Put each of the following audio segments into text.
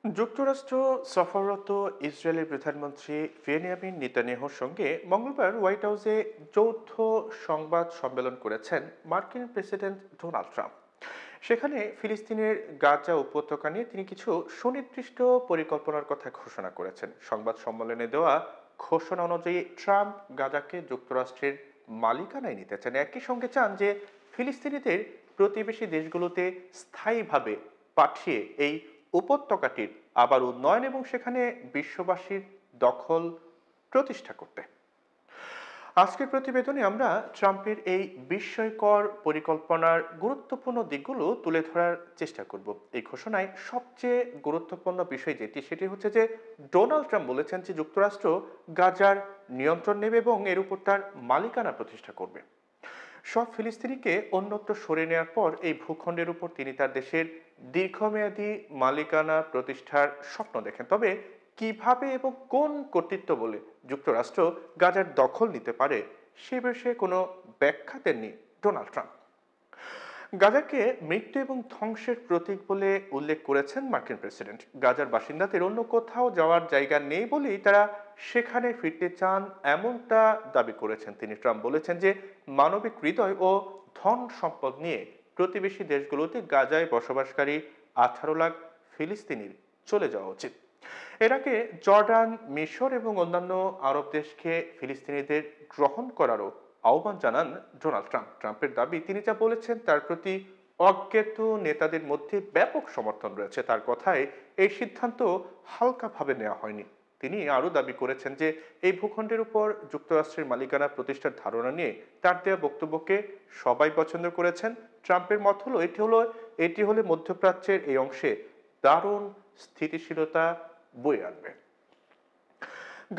যুক্তরাষ্ট্র সফররত ইসরায়েলের প্রধানমন্ত্রী বেনিয়ামিন নেতানিয়াহুর সঙ্গে মঙ্গলবার হোয়াইট হাউসে যৌথ সংবাদ সম্মেলন করেছেন মার্কিন প্রেসিডেন্ট ডোনাল্ড ট্রাম্প। সেখানে ফিলিস্তিনের গাজা উপত্যকা নিয়ে তিনি কিছু সুনির্দিষ্ট পরিকল্পনার কথা ঘোষণা করেছেন। সংবাদ সম্মেলনে দেওয়া ঘোষণা অনুযায়ী ট্রাম্প গাজাকে যুক্তরাষ্ট্রের মালিকানায় নিতে চান, একই সঙ্গে চান যে ফিলিস্তিনিদের প্রতিবেশী দেশগুলোতে স্থায়ীভাবে পাঠিয়ে এই উপত্যকাটির আবার উন্নয়ন এবং সেখানে বিশ্ববাসীর দখল প্রতিষ্ঠা করতে। আজকের প্রতিবেদনে আমরা ট্রাম্পের এই বিস্ময়কর পরিকল্পনার গুরুত্বপূর্ণ দিকগুলো তুলে ধরার চেষ্টা করব। এই ঘোষণায় সবচেয়ে গুরুত্বপূর্ণ বিষয় সেটি হচ্ছে যে ডোনাল্ড ট্রাম্প বলেছেন যে যুক্তরাষ্ট্র গাজার নিয়ন্ত্রণ নেবে এবং এর উপর তার মালিকানা প্রতিষ্ঠা করবে। সব ফিলিস্তিনিকে অন্যত্র সরে নেওয়ার পর এই ভূখণ্ডের উপর তিনি তার দেশের দীর্ঘমেয়াদী মালিকানা প্রতিষ্ঠার স্বপ্ন দেখেন। তবে কিভাবে এবং কোন কর্তৃত্ব বলে যুক্তরাষ্ট্র গাজার দখল নিতে পারে সে বিষয়ে কোনো ব্যাখ্যা দেননি ডোনাল্ড ট্রাম্প। গাজাকে মৃত্যু এবং ধ্বংসের প্রতীক বলে উল্লেখ করেছেন মার্কিন প্রেসিডেন্ট। গাজার বাসিন্দাদের অন্য কোথাও যাওয়ার জায়গা নেই বলেই তারা সেখানে ফিরতে চান, এমনটা দাবি করেছেন তিনি। ট্রাম্প বলেছেন যে মানবিক হৃদয় ও ধন সম্পদ নিয়ে প্রতিবেশী দেশগুলোতে গাজায় বসবাসকারী 18 লাখ ফিলিস্তিনির চলে যাওয়া উচিত। এর আগে জর্ডান, মিশর এবং অন্যান্য আরব দেশকে ফিলিস্তিনিদের গ্রহণ করারও আহ্বান জানান ডোনাল্ড ট্রাম্প। ট্রাম্পের দাবি, তিনি যা বলেছেন তার প্রতি অজ্ঞাত নেতাদের মধ্যে ব্যাপক সমর্থন রয়েছে। তার কথায় এই সিদ্ধান্ত হালকাভাবে নেওয়া হয়নি। তিনি আরও দাবি করেছেন যে এই ভূখণ্ডের উপর যুক্তরাষ্ট্রের মালিকানা প্রতিষ্ঠার ধারণা নিয়ে তার দেওয়া বক্তব্যকে সবাই পছন্দ করেছেন। ট্রাম্পের মত হলো এটি হলে মধ্যপ্রাচ্যের এই অংশে দারুণ স্থিতিশীলতা বয়ে আনবে।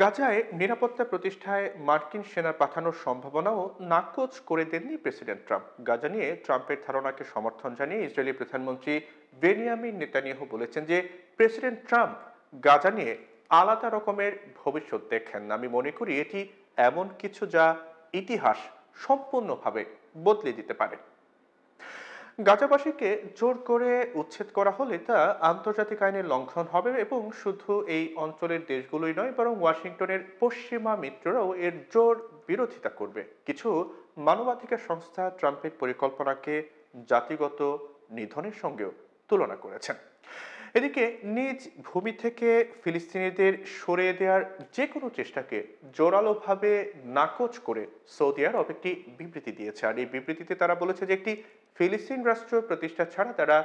গাজায় নিরাপত্তা প্রতিষ্ঠায় মার্কিন সেনা পাঠানোর সম্ভাবনাও নাকচ করে দেননি প্রেসিডেন্ট ট্রাম্প। গাজা নিয়ে ট্রাম্পের ধারণাকে সমর্থন জানিয়ে ইসরায়েলি প্রধানমন্ত্রী বেনিয়ামিন নেতানিয়াহু বলেছেন যে প্রেসিডেন্ট ট্রাম্প গাজা নিয়ে আলাদা রকমের ভবিষ্যৎ দেখেন। আমি মনে করি এটি এমন কিছু যা ইতিহাস সম্পূর্ণভাবে বদলে দিতে পারে। গাজাবাসীকে জোর করে উচ্ছেদ করা হলে তা আন্তর্জাতিক আইনের লঙ্ঘন হবে এবং শুধু এই অঞ্চলের দেশগুলোই নয় বরং ওয়াশিংটনের পশ্চিমা মিত্ররাও এর জোর বিরোধিতা করবে। কিছু মানবাধিকার সংস্থা ট্রাম্পের পরিকল্পনাকে জাতিগত নিধনের সঙ্গেও তুলনা করেছেন। এদিকে নিজ ভূমি থেকে ফিলিস্তিনিদের সরিয়ে দেওয়ার যে কোনো চেষ্টাকে জোরালোভাবে নাকচ করে সৌদি আরব একটি বিবৃতি দিয়েছে। আর এই বিবৃতিতে তারা বলেছে যে একটি ফিলিস্তিন রাষ্ট্র প্রতিষ্ঠা ছাড়া তারা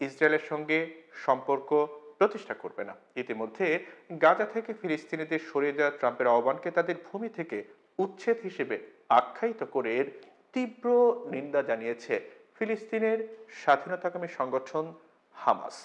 ইসরায়েলের সঙ্গে সম্পর্ক প্রতিষ্ঠা করবে না। ইতিমধ্যে গাজা থেকে ফিলিস্তিনিদের সরিয়ে দেওয়া ট্রাম্পের আহ্বানকে তাদের ভূমি থেকে উচ্ছেদ হিসেবে আখ্যায়িত করে এর তীব্র নিন্দা জানিয়েছে ফিলিস্তিনের স্বাধীনতাকামী সংগঠন হামাস।